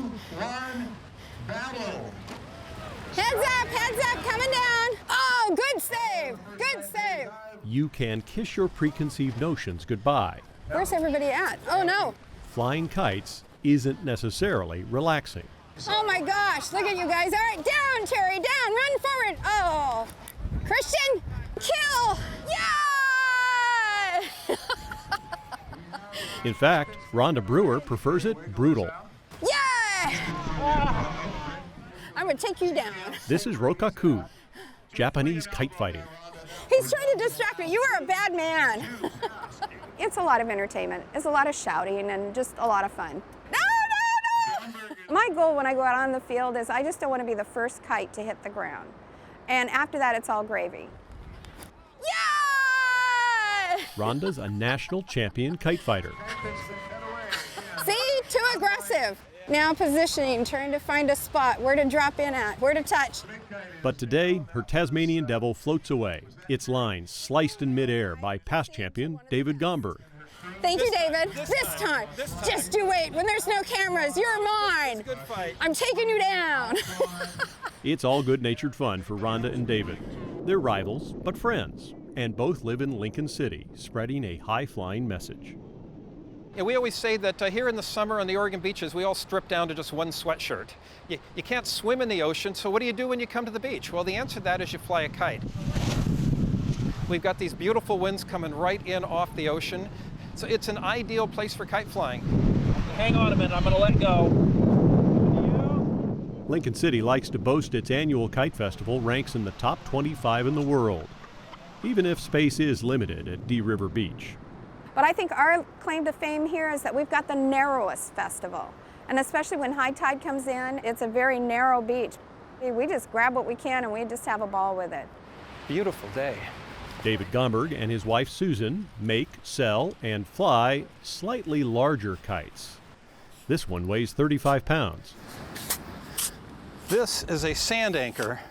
1, battle. Heads up, coming down. Oh, good save, good save. You can kiss your preconceived notions goodbye. Where's everybody at? Oh no. Flying kites isn't necessarily relaxing. Oh my gosh, look at you guys. All right, down, Terry, down, run forward. Oh, Christian, kill. Yeah! In fact, Rhonda Brewer prefers it brutal. Yeah! I'm gonna take you down. This is Rokaku, Japanese kite fighting. He's trying to distract me. You are a bad man. It's a lot of entertainment. It's a lot of shouting and just a lot of fun. No! My goal when I go out on the field is I just don't want to be the first kite to hit the ground. And after that, it's all gravy. Yeah! Rhonda's a national champion kite fighter. See? Too aggressive. Now positioning, trying to find a spot, where to drop in at, where to touch. But today, her Tasmanian Devil floats away, its lines sliced in midair by past champion David Gomberg. Thank you, David. This time. Just you wait. When there's no cameras, you're mine. Good fight. I'm taking you down. It's all good-natured fun for Rhonda and David. They're rivals, but friends, and both live in Lincoln City, spreading a high-flying message. Yeah, we always say that here in the summer on the Oregon beaches, we all strip down to just one sweatshirt. You can't swim in the ocean, so what do you do when you come to the beach? Well, the answer to that is you fly a kite. We've got these beautiful winds coming right in off the ocean, so it's an ideal place for kite flying. Hang on a minute, I'm going to let go. Lincoln City likes to boast its annual kite festival ranks in the top 25 in the world, even if space is limited at Dee River Beach. But I think our claim to fame here is that we've got the narrowest festival. And especially when high tide comes in, it's a very narrow beach. We just grab what we can and we just have a ball with it. Beautiful day. David Gomberg and his wife Susan make, sell, and fly slightly larger kites. This one weighs 35 pounds. This is a sand anchor.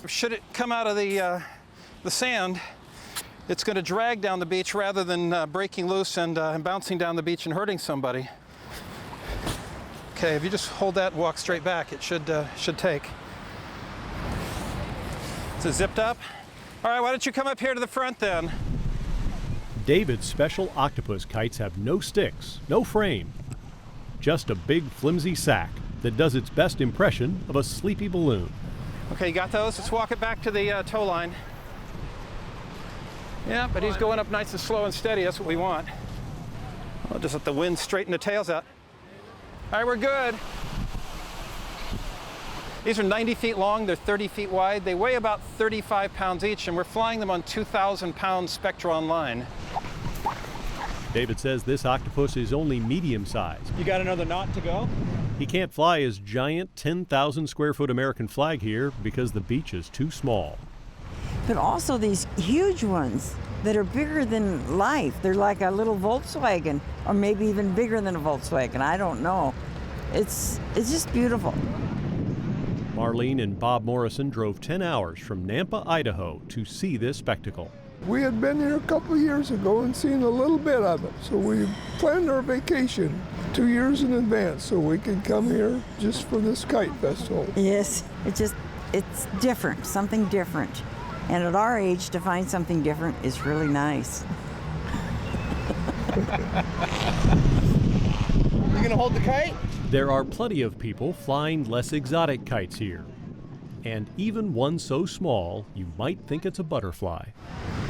Should it come out of the sand, it's going to drag down the beach rather than breaking loose and bouncing down the beach and hurting somebody. Okay, if you just hold that and walk straight back, it should take. Is it zipped up? All right, why don't you come up here to the front then? David's special octopus kites have no sticks, no frame, just a big flimsy sack that does its best impression of a sleepy balloon. Okay, you got those? Let's walk it back to the tow line. Yeah, but he's going up nice and slow and steady. That's what we want. I'll just let the wind straighten the tails out. All right, we're good. These are 90 feet long, they're 30 feet wide. They weigh about 35 pounds each, and we're flying them on 2,000-pound Spectron line. David says this octopus is only medium-sized. You got another knot to go? He can't fly his giant 10,000-square-foot American flag here because the beach is too small. But also these huge ones that are bigger than life. They're like a little Volkswagen, or maybe even bigger than a Volkswagen. I don't know. It's just beautiful. Marlene and Bob Morrison drove 10 hours from Nampa, Idaho to see this spectacle. We had been here a couple of years ago and seen a little bit of it, so we planned our vacation 2 years in advance so we could come here just for this kite festival. Yes, it's different, something different. And at our age, to find something different is really nice. You gonna hold the kite? There are plenty of people flying less exotic kites here. And even one so small, you might think it's a butterfly.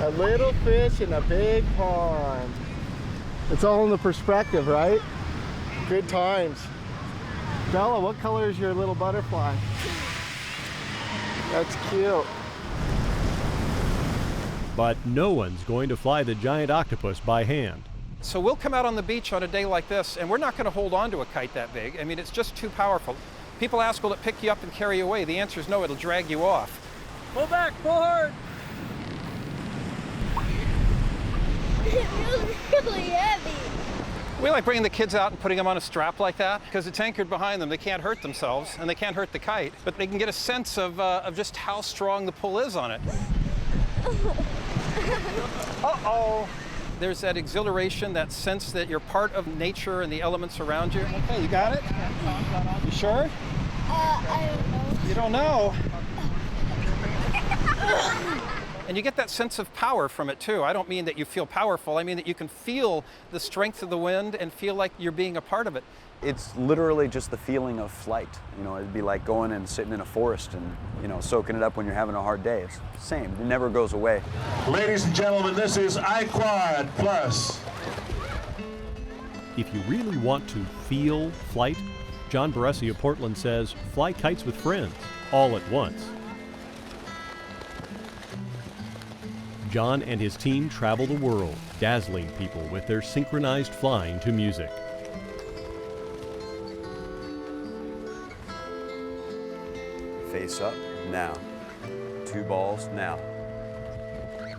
A little fish in a big pond. It's all in the perspective, right? Good times. Bella, what color is your little butterfly? That's cute. But no one's going to fly the giant octopus by hand. So we'll come out on the beach on a day like this, and we're not going to hold on to a kite that big. I mean, it's just too powerful. People ask, will it pick you up and carry you away? The answer is no, it'll drag you off. Pull back, pull hard. It feels really heavy. We like bringing the kids out and putting them on a strap like that because it's anchored behind them. They can't hurt themselves and they can't hurt the kite, but they can get a sense of just how strong the pull is on it. Uh-oh. There's that exhilaration, that sense that you're part of nature and the elements around you. Okay, you got it? You sure? I don't know. You don't know? And you get that sense of power from it too. I don't mean that you feel powerful, I mean that you can feel the strength of the wind and feel like you're being a part of it. It's literally just the feeling of flight. You know, it'd be like going and sitting in a forest and, you know, soaking it up when you're having a hard day. It's the same, it never goes away. Ladies and gentlemen, this is iQuad Plus. If you really want to feel flight, John Baresi of Portland says fly kites with friends, all at once. John and his team travel the world, dazzling people with their synchronized flying to music. Face up, now. 2 balls, now.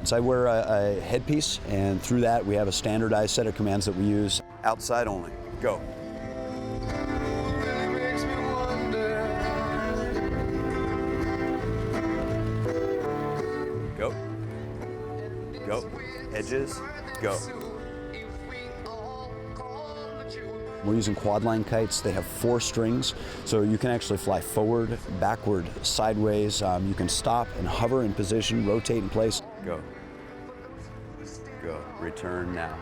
So I wear a headpiece, and through that we have a standardized set of commands that we use. Outside only, go. Go. Go. Edges, go. We're using quad line kites. They have 4 strings, so you can actually fly forward, backward, sideways. You can stop and hover in position, rotate in place. Go. Go. Return now.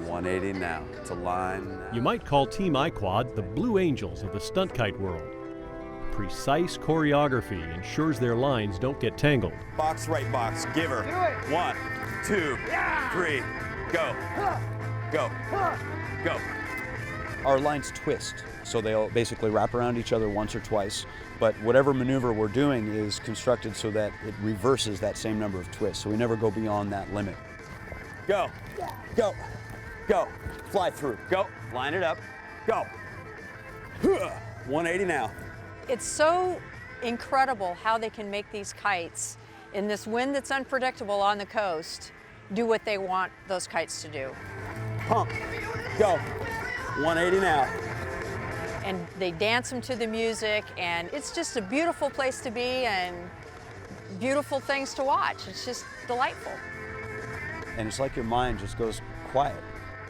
180 now. To line now. You might call Team iQuad the Blue Angels of the stunt kite world. Precise choreography ensures their lines don't get tangled. Box, right box, give her. 1, 2, 3, go. Go. Go. Our lines twist, so they'll basically wrap around each other once or twice, but whatever maneuver we're doing is constructed so that it reverses that same number of twists, so we never go beyond that limit. Go. Go. Go. Fly through. Go. Line it up. Go. 180 now. It's so incredible how they can make these kites in this wind that's unpredictable on the coast do what they want those kites to do. Pump. Go. 180 now. And they dance them to the music, and it's just a beautiful place to be and beautiful things to watch. It's just delightful. And it's like your mind just goes quiet.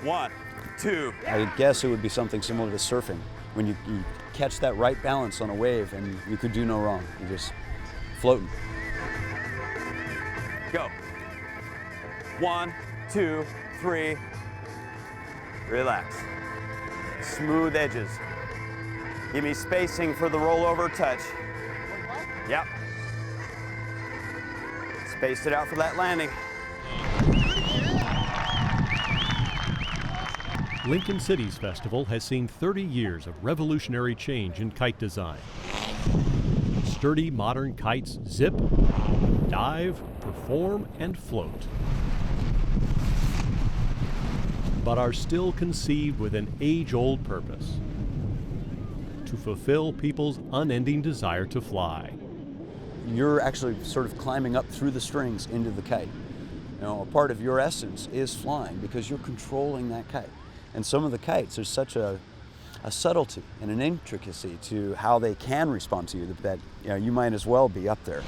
1, 2. I guess it would be something similar to surfing. When you catch that right balance on a wave and you could do no wrong. You're just floating. Go. 1, 2, 3. Relax. Smooth edges. Give me spacing for the rollover touch. Yep. Spaced it out for that landing. Lincoln City's festival has seen 30 years of revolutionary change in kite design. Sturdy modern kites zip, dive, perform, and float, but are still conceived with an age-old purpose: to fulfill people's unending desire to fly. You're actually sort of climbing up through the strings into the kite. You know, a part of your essence is flying because you're controlling that kite. And some of the kites, there's such a subtlety and an intricacy to how they can respond to you that you might as well be up there.